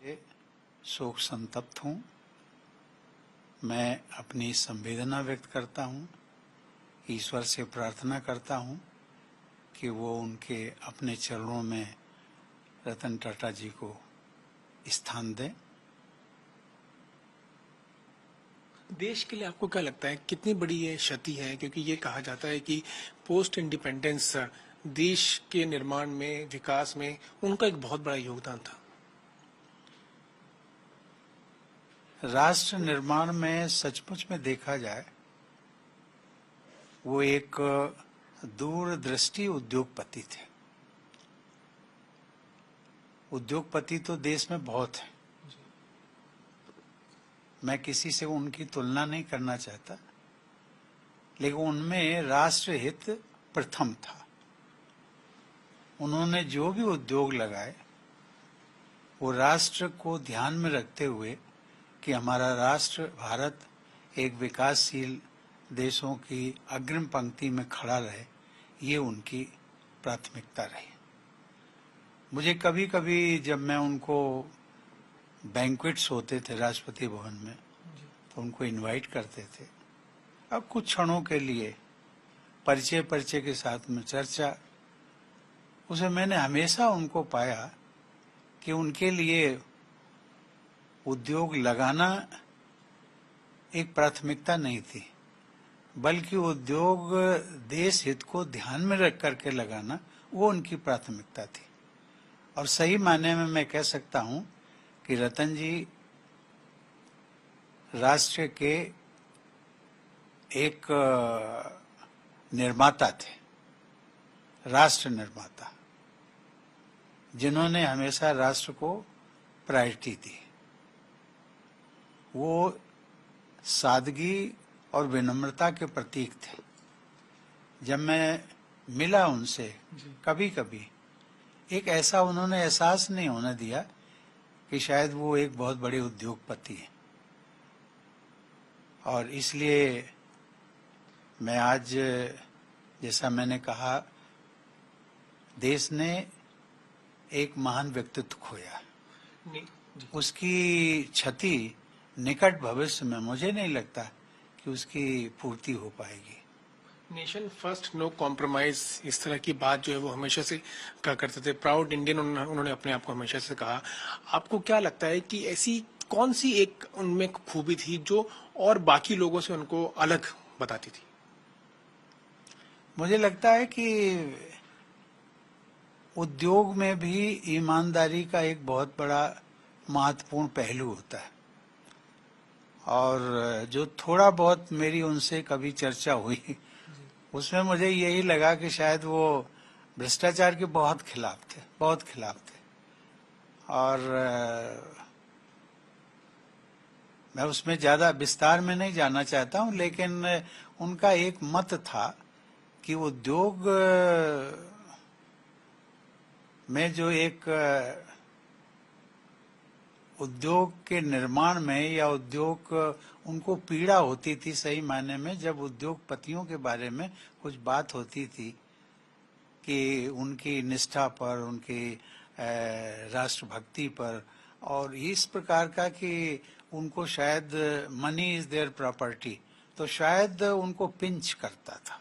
शोक संतप्त हूँ। मैं अपनी संवेदना व्यक्त करता हूँ, ईश्वर से प्रार्थना करता हूँ कि वो उनके अपने चरणों में रतन टाटा जी को स्थान दें। देश के लिए आपको क्या लगता है कितनी बड़ी ये क्षति है, क्योंकि ये कहा जाता है कि पोस्ट इंडिपेंडेंस देश के निर्माण में, विकास में उनका एक बहुत बड़ा योगदान था। राष्ट्र निर्माण में सचमुच में देखा जाए, वो एक दूरदृष्टि उद्योगपति थे। उद्योगपति तो देश में बहुत है, मैं किसी से उनकी तुलना नहीं करना चाहता, लेकिन उनमें राष्ट्र हित प्रथम था। उन्होंने जो भी उद्योग लगाए वो राष्ट्र को ध्यान में रखते हुए कि हमारा राष्ट्र भारत एक विकासशील देशों की अग्रिम पंक्ति में खड़ा रहे, ये उनकी प्राथमिकता रही। मुझे कभी कभी जब मैं उनको बैंक्वेट्स होते थे राष्ट्रपति भवन में, तो उनको इनवाइट करते थे। अब कुछ क्षणों के लिए परिचय के साथ में चर्चा, उसे मैंने हमेशा उनको पाया कि उनके लिए उद्योग लगाना एक प्राथमिकता नहीं थी, बल्कि उद्योग देश हित को ध्यान में रख करके लगाना वो उनकी प्राथमिकता थी। और सही मायने में मैं कह सकता हूं कि रतन जी राष्ट्र के एक निर्माता थे, राष्ट्र निर्माता, जिन्होंने हमेशा राष्ट्र को प्रायोरिटी दी। वो सादगी और विनम्रता के प्रतीक थे। जब मैं मिला उनसे, कभी कभी एक ऐसा उन्होंने एहसास नहीं होने दिया कि शायद वो एक बहुत बड़े उद्योगपति हैं। और इसलिए मैं आज, जैसा मैंने कहा, देश ने एक महान व्यक्तित्व खोया। उसकी क्षति निकट भविष्य में मुझे नहीं लगता कि उसकी पूर्ति हो पाएगी। नेशन फर्स्ट, नो कॉम्प्रोमाइज, इस तरह की बात जो है वो हमेशा से कहा करते थे। प्राउड इंडियन उन्होंने अपने आप को हमेशा से कहा। आपको क्या लगता है कि ऐसी कौन सी एक उनमें खूबी थी जो और बाकी लोगों से उनको अलग बताती थी? मुझे लगता है कि उद्योग में भी ईमानदारी का एक बहुत बड़ा महत्वपूर्ण पहलू होता है। और जो थोड़ा बहुत मेरी उनसे कभी चर्चा हुई, उसमें मुझे यही लगा कि शायद वो भ्रष्टाचार के बहुत खिलाफ थे, बहुत खिलाफ थे। और मैं उसमें ज्यादा विस्तार में नहीं जाना चाहता हूं, लेकिन उनका एक मत था कि उद्योग में जो एक उद्योग के निर्माण में या उद्योग, उनको पीड़ा होती थी सही मायने में, जब उद्योगपतियों के बारे में कुछ बात होती थी कि उनकी निष्ठा पर, उनकी राष्ट्रभक्ति पर, और इस प्रकार का कि उनको शायद मनी इज देयर प्रॉपर्टी, तो शायद उनको पिंच करता था।